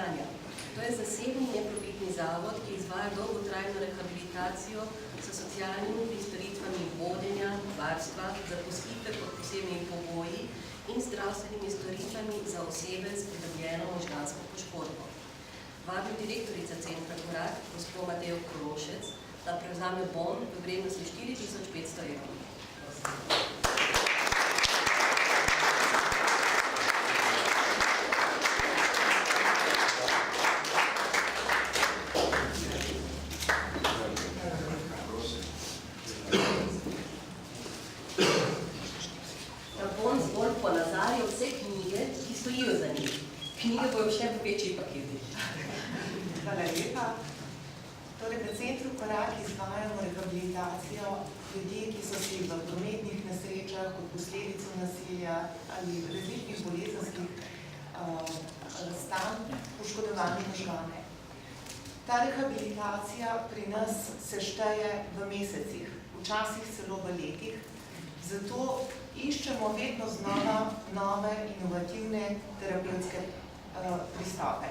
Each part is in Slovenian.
Ljubljana. To je zasebni neprofitni zavod, ki izvaja dolgotrajno rehabilitacijo s socialnimi storitvami vodenja, varstva, zaposlitve pod posebnimi pogoji in zdravstvenimi storitvami za osebe s pridobljeno možgansko poškodbo. Vabim direktorica Centra Korak, gospod Matejo Korošec, da prevzame bon v vrednosti 4.500 evrov. Ta bon zgolj ponazarja vse knjige, ki stojijo za njih. Knjige bojo še v večji paketi. Hvala lepa. Torej, v Centru Korak izvajamo rehabilitacijo ljudi, ki so si v prometnih nesrečah, kot posledico nasilja ali različnih bolezenskih stanj poškodovali možgane. Ta rehabilitacija pri nas se šteje v mesecih, včasih celo v letih, zato iščemo vedno znova nove inovativne terapevtske pristope.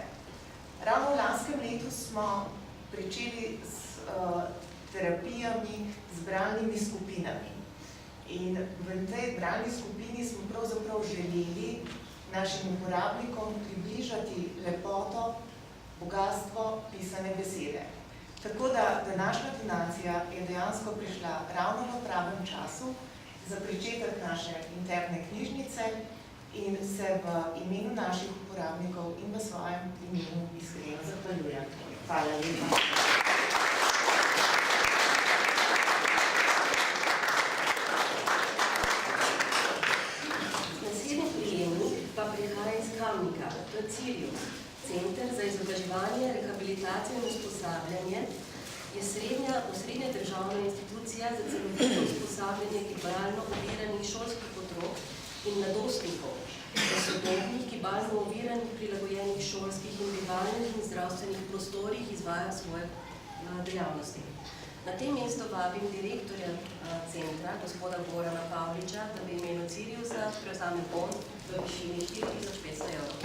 Ravno v lanskem letu smo pričeli s terapijami z bralnimi skupinami. In v tej bralni skupini smo pravzaprav želeli našim uporabnikom približati lepoto, bogatstvo pisane besede. Tako da današnja donacija je dejansko prišla ravno v pravem času za pričetek naše interne knjižnice in se v imenu naših uporabnikov in v svojem imenu iskreno zahvaljujem. Hvala lepa. Naslednji prejemnik pa prihaja iz Kamnika, to je Cirius. Center za izobraževanje, rehabilitacijo in usposabljanje je osrednja državna institucija za celovito usposabljanje gibalno oviranih šolskih otrok in mladostnikov, sodobnih gibalno oviranih prilagojenih šolskih in bivalnih in zdravstvenih prostorih izvaja svoje dejavnosti. Na tem mestu vabim direktorja centra, gospoda Gorana Pavliča, da v imenu Ciriusa prevzame bon v višini 4.500 evrov.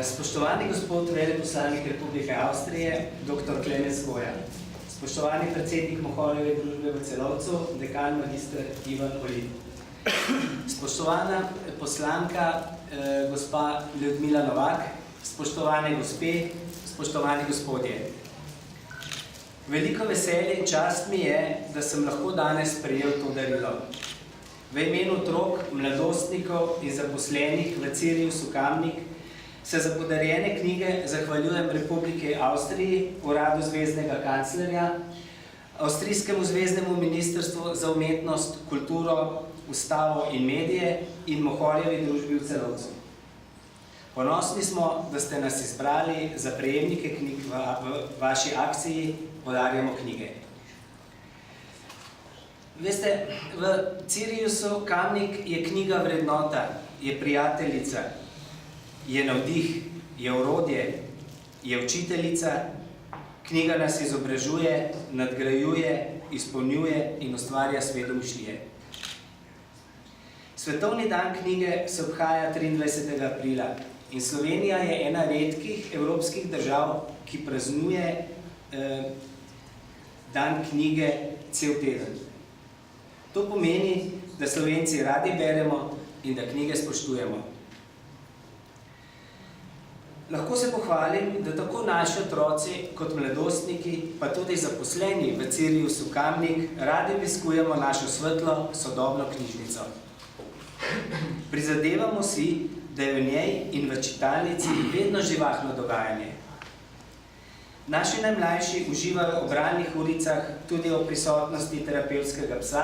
Spoštovani gospod veleposlanik Republike Avstrije, dr. Klemens Goja, spoštovani predsednik Moholjeve družbe v Celovcu, dekan magister Ivan Olin, spoštovana poslanka gospa Ljudmila Novak, spoštovane gospe, spoštovani gospodje. Veliko veselje in čast mi je, da sem lahko danes prejel to darilo. V imenu otrok, mladostnikov in zaposlenih v Ciriusu Kamnik se za podarjene knjige zahvaljujem Republike Avstriji, Uradu zveznega kanclerja, Avstrijskemu zveznemu ministrstvu za umetnost, kulturo, ustavo in medije in Moholjevi družbi v Celovcu. Ponosni smo, da ste nas izbrali za prejemnike knjig v vaši akciji Podarjamo knjige. Veste, v Ciriusu Kamnik je knjiga vrednota, je prijateljica, je navdih, je orodje, je učiteljica, knjiga nas izobražuje, nadgrajuje, izpolnjuje in ustvarja svet domišljije. Svetovni dan knjige se obhaja 23. aprila in Slovenija je ena redkih evropskih držav, ki praznuje dan knjige cel teden. To pomeni, da Slovenci radi beremo in da knjige spoštujemo. Lahko se pohvalim, da tako naši otroci kot mladostniki, pa tudi zaposleni v Ciriusu Kamnik, radi obiskujemo našo svetlo, sodobno knjižnico. Prizadevamo si, da je v njej in v čitalnici vedno živahno dogajanje. Naši najmlajši uživajo v bralnih uricah tudi o prisotnosti terapevtskega psa,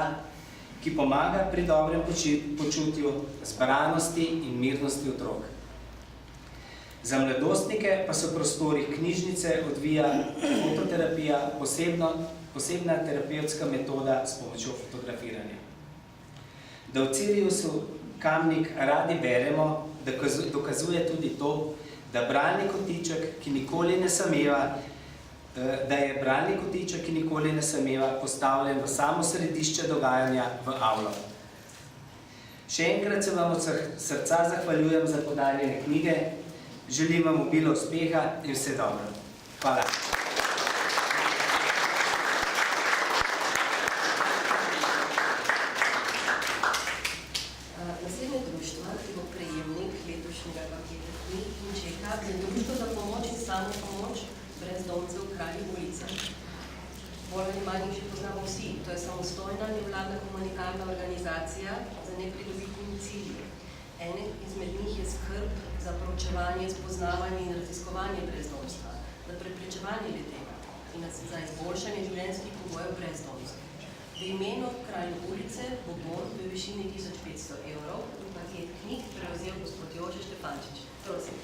ki pomaga pri dobrem počutju, zbranosti in mirnosti otrok. Za mladostnike pa se v prostorih knjižnice odvija fototerapija, posebna terapevtska metoda s pomočjo fotografiranja. Da v Ciriusu Kamnik radi beremo, dokazuje tudi to, da bralni kotiček, ki nikoli ne sameva, postavljen v samo središče dogajanja v avlo. Še enkrat se vam od srca zahvaljujem za podarjene knjige, želim vam obilo uspeha in vse dobro. Hvala. Naslednje društvo, ki bo prejemnik letošnjega paketa knjig in čeka, je Društvo za pomoč in samopomoč brezdomcev Kralji ulice. Bolj ali manj jih že poznamo vsi. To je samostojna nevladna humanitarna organizacija za nepridobitnimi cilji. Ene izmed njih je skrb za proučevanje, spoznavanje in raziskovanje brezdomstva, za preprečevanje le-tega in za izboljšanje življenjskih pogojev brezdomstva. V imenu Kralju ulice bo bon v višini 1500 evrov in paket knjig prevzel gospod Jože Štefančič. Prosim.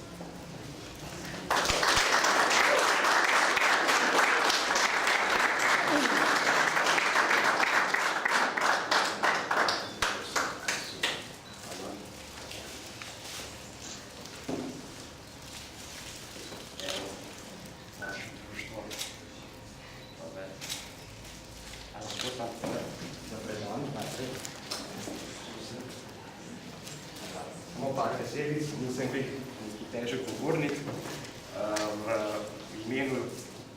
Nisem bil neki težek govornik. V imenu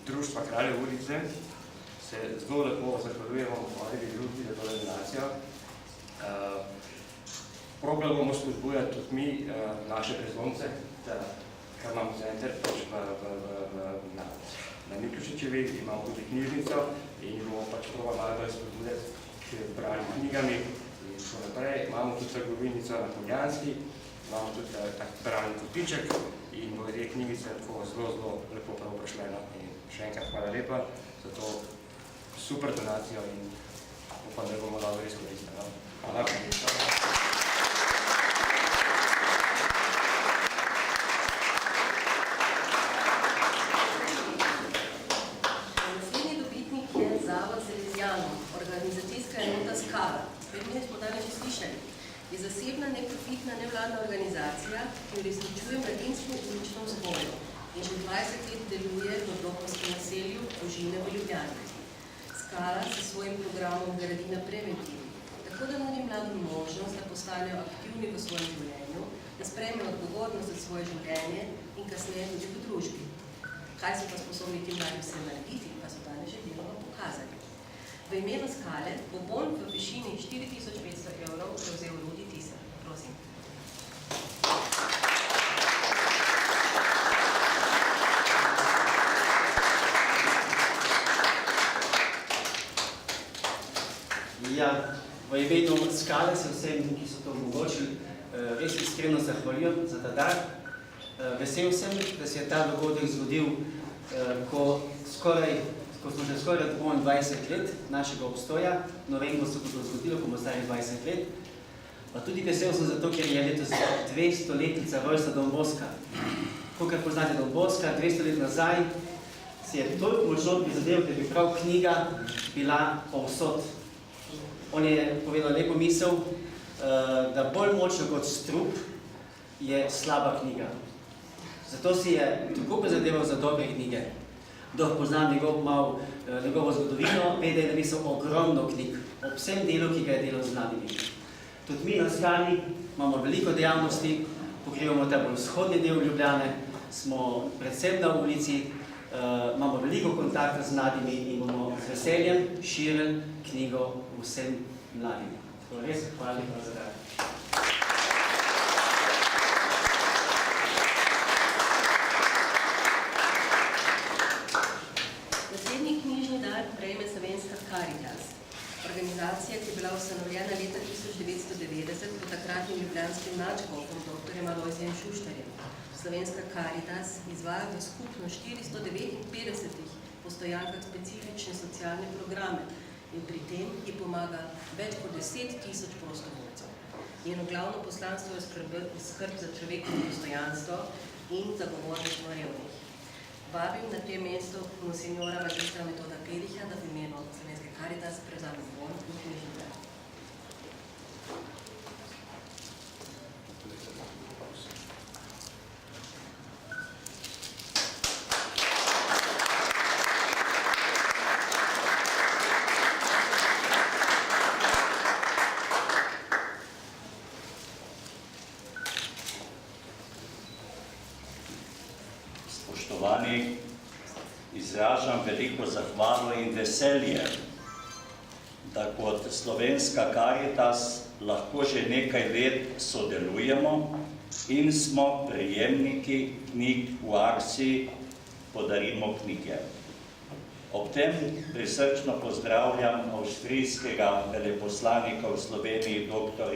Društva Kralje ulice se zelo lepo zahvaljujemo moji družbi za to organizacijo. Probali bomo spodbujati tudi mi naše brezdomce, kar imamo center na Miklošičevi, imamo tudi knjižnico in bomo probali malo bolj spodbujati k branju knjigami in tako naprej. Imamo tudi trgovinico na Poljanski, imamo tudi tak bralni kotiček in bo te knjigice tako zelo lepo pravoprašljeno. In še enkrat hvala lepa za to super donacijo in upam, da bomo dobro izkoristili. Hvala. Naslednji dobitnik je Zavod Salesijanov, organizacijska enota Skala. Predtem smo danes že slišali. Je zasebna neprofitna nevladna organizacija, ki uresničuje mladinsko ulično vzgojo in že 20 let deluje v Odlokovskem naselju Ožine v Ljubljani. Skala se svojim programom gradi na preventivi, tako da nudi mladim možnost, da postanejo aktivni v svojem življenju, da sprejmejo odgovornost za svoje življenje in kasneje tudi v družbi. Kaj so pa sposobni ti mladi vse narediti, pa so danes že deloma pokazali. V imenu Skale bo bon v višini 4500 evrov prevzel Rudi Tiser. Prosim. Ja, v imenu Skale se vsem, ki so to omogočili, res iskreno zahvaljujem za ta dar. Vesel sem, da se je ta dogodek zgodil, ko smo že skoraj 20 let našega obstoja, novembru se bo to zgodilo, ko bo stari 20 let. Pa tudi vesel sem zato, ker je letos 200-letnica vrsta Don Boska. Kakor poznate Don Boska, 200 let nazaj si je toliko močno prizadeval, da bi prav knjiga bila povsod. On je povedal lepo misel, da bolj močno kot strup je slaba knjiga. Zato si je tako prizadeval za dobre knjige. Kdo poznam njegovo zgodovino, ve, da je napisal ogromno knjig ob vsem delu, ki ga je delal z mladimi. Tudi mi na Skali imamo veliko dejavnosti, pokrivamo ta bolj vzhodni del Ljubljane, smo predvsem na ulici, imamo veliko kontakta z mladimi in bomo z veseljem širili knjigo vsem mladim. Tako res, hvala lepa za dar. Naslednji knjižni dar prejme Slovenska Karitas, organizacija, ki je bila ustanovljena leta 1990 pod takratnim ljubljanskim nadškofom dr. Alojzijem Šuštarjem. Slovenska Karitas izvaja v skupno 459 postojankah specifične socialne programe in pri tem ji pomaga več kot 10 000 prostovoljcev. Njeno glavno poslanstvo je skrb za človekovo dostojanstvo in zagovorništvo revnih. Vabim na tem mestu monsignora magistra Metoda Pelića, da v imenu Slovenske Karitas prevzame zvon in knjižni dar. Spoštovani, izražam veliko zahvalo in veselje, da kot Slovenska Karitas lahko že nekaj let sodelujemo in smo prejemniki knjig v akciji Podarimo knjige. Ob tem prisrčno pozdravljam avstrijskega veleposlanika v Sloveniji dr.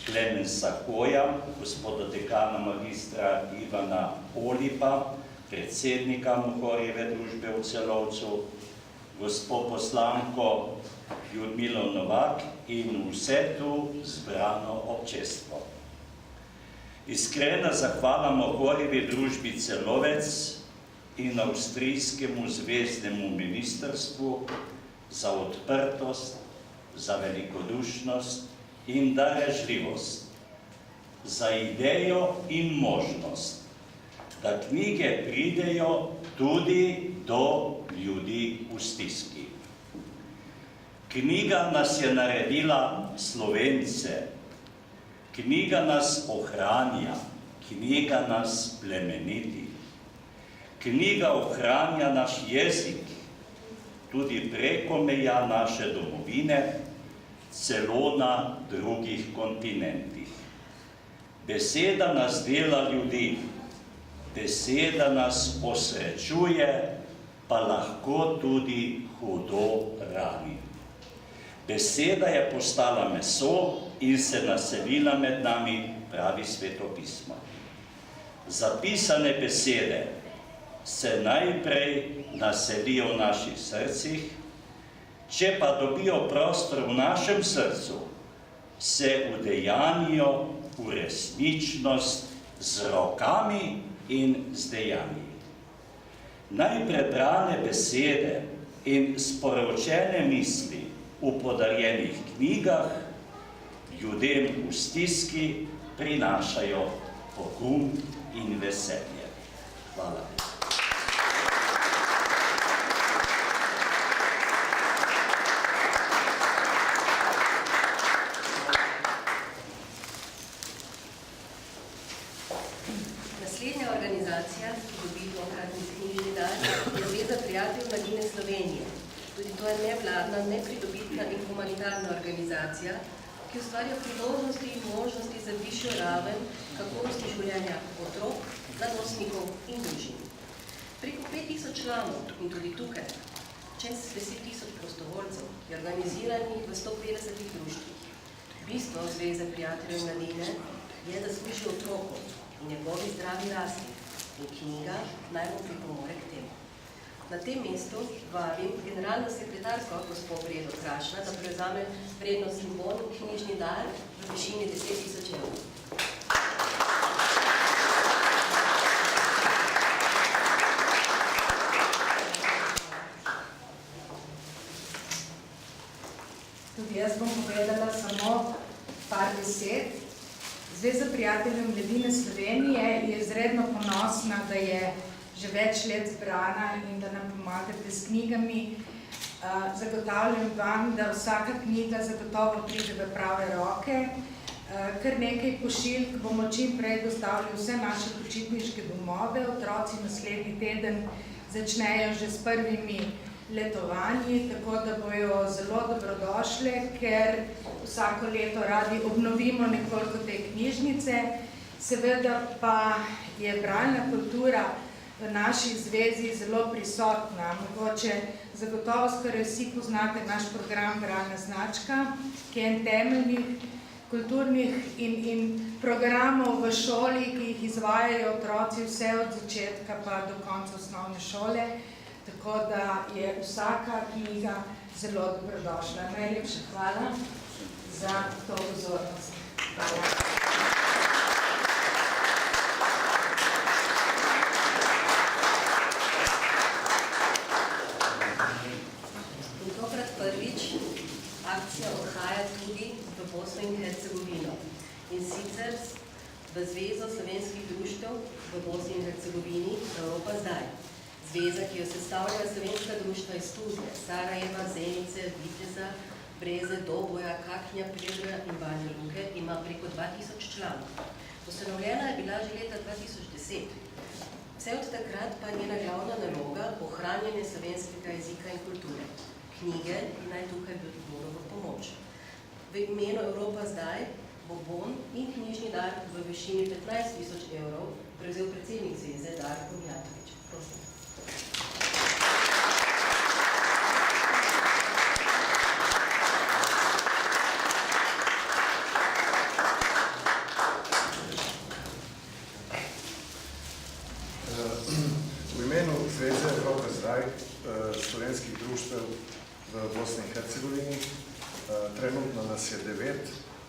Klemensa Koja, gospoda dekana magistra Ivana Olipa, predsednika Mohorjeve družbe v Celovcu, gospod poslanko Ljudmilo Novak in vse tu zbrano občestvo. Iskrena zahvala Mohorjevi družbi Celovec in avstrijskemu zveznemu ministrstvu za odprtost, za velikodušnost in darežljivost, za idejo in možnost, da knjige pridejo tudi do ljudi v stiski. Knjiga nas je naredila Slovence, knjiga nas ohranja, knjiga nas plemeniti. Knjiga ohranja naš jezik, tudi preko meja naše domovine, celo na drugih kontinentih. Beseda nas dela ljudi, beseda nas osrečuje, pa lahko tudi hudo rani. Beseda je postala meso in se naselila med nami, pravi svetopismo. Zapisane besede se najprej naselijo v naših srcih, če pa dobijo prostor v našem srcu, se udejanijo v resničnost z rokami in z dejanji. Najprebrane besede in sporočene misli v podarjenih knjigah ljudem v stiski prinašajo pogum in veselje. Hvala. Naslednja organizacija, ki dobi tokratni knjižni dar, je Zveza prijateljev mladine Slovenije. Tudi to je nevladna, nepridobitna in humanitarna organizacija, ki ustvarja priložnosti in možnosti za višjo raven kakovosti življenja otrok, mladostnikov in družin. Preko 5000 članov in tudi tukaj, čez 10 000 prostovoljcev, je organiziranih v 150 društvih. Bistvo Zveze prijateljev mladine je, da služi otrokom in njegovi zdravi rasti in knjiga naj mu pripomore k temu. Na tem mestu vabim generalno sekretarko gospod Bredo Krašna, da prevzame vrednostni bon knjižni dar v višini 10 000 evrov. Tudi jaz bom povedala samo par besed. Zveza prijateljev mladine Slovenije je izredno ponosna, da je že več let zbrana in da nam pomagate s knjigami. Zagotavljam vam, da vsaka knjiga zagotovo pride v prave roke. Kar nekaj pošiljk bomo čim prej dostavili vse naše počitniške domove. Otroci naslednji teden začnejo že s prvimi letovanji, tako da bojo zelo dobrodošle, ker vsako leto radi obnovimo nekoliko te knjižnice. Seveda pa je bralna kultura v naši zvezi zelo prisotna. Mogoče zagotovo skoraj vsi poznate naš program Bralna značka, ki je en temeljnih kulturnih in programov v šoli, ki jih izvajajo otroci vse od začetka pa do konca osnovne šole. Tako da je vsaka knjiga zelo dobrodošla. Najlepša hvala za to pozornost. Hvala. In tokrat prvič akcija odhaja tudi v Bosno in Hercegovino. In sicer v Zvezo slovenskih društev v Bosni in Hercegovini Evropa zdaj. Zveza, ki jo sestavljajo slovenska društva iz Tuzle, Sarajeva, Zenice, Viteza, Breze, Doboja, Kaknja, Prežaja in Banja Luke, ima preko 2000 članov. Ustanovljena je bila že leta 2010. Vse od takrat pa je njena glavna naloga ohranjanje slovenskega jezika in kulture. Knjige naj tukaj bodo v pomoč. V imenu Evropa zdaj bo bon in knjižni dar v višini 15 000 evrov prevzel predsednik zveze Darko Mijatović. Prosim. V imenu Zveze Evropa zdaj slovenskih društev v Bosni in Hercegovini, trenutno nas je 9,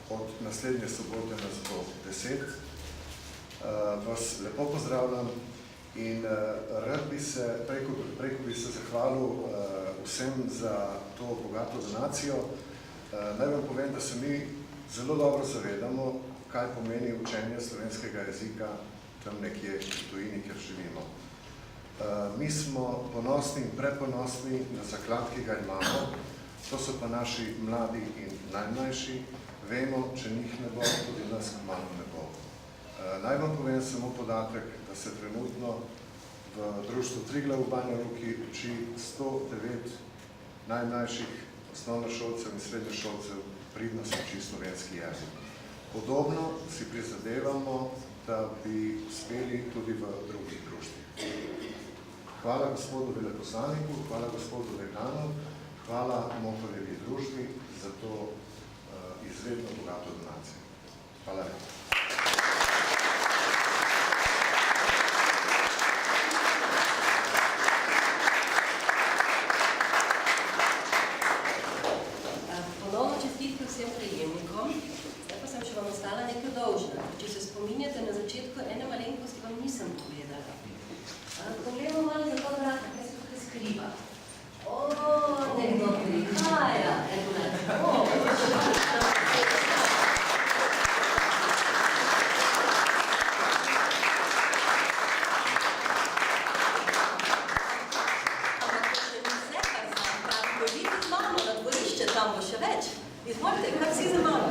od naslednje sobote nas bo 10. Vas lepo pozdravljam in rad bi se, preko bi se zahvalil vsem za to bogato donacijo. Naj vam povem, da se mi zelo dobro zavedamo, kaj pomeni učenje slovenskega jezika tam nekje v tujini, kjer živimo. Mi smo ponosni in preponosni na zaklad, ki ga imamo. To so pa naši mladi in najmlajši. Vemo, če njih ne bo, tudi nas kmalu ne bo. Naj vam povem samo podatek, da se trenutno v društvu Triglav v Banja Luki uči 109 najmlajših osnovnošolcev in srednješolcev, pridno se uči slovenski jezik. Podobno si prizadevamo, da bi uspeli tudi v drugih društvih. Hvala gospodu veleposlaniku, hvala gospodu dekanu, hvala Motorjevi družbi za to izredno bogato donacijo. Hvala lepo. Ponovno čestitke vsem prejemnikom, zdaj pa sem še vam ostala nekaj dolžna. Če se spominjate, na začetku ene malenkosti vam nisem povedala. Poglejmo malo za to vrata, kaj se tukaj skriva. O, nekdo prihaja. Tam bo še več. Izvolite, kar si za malo.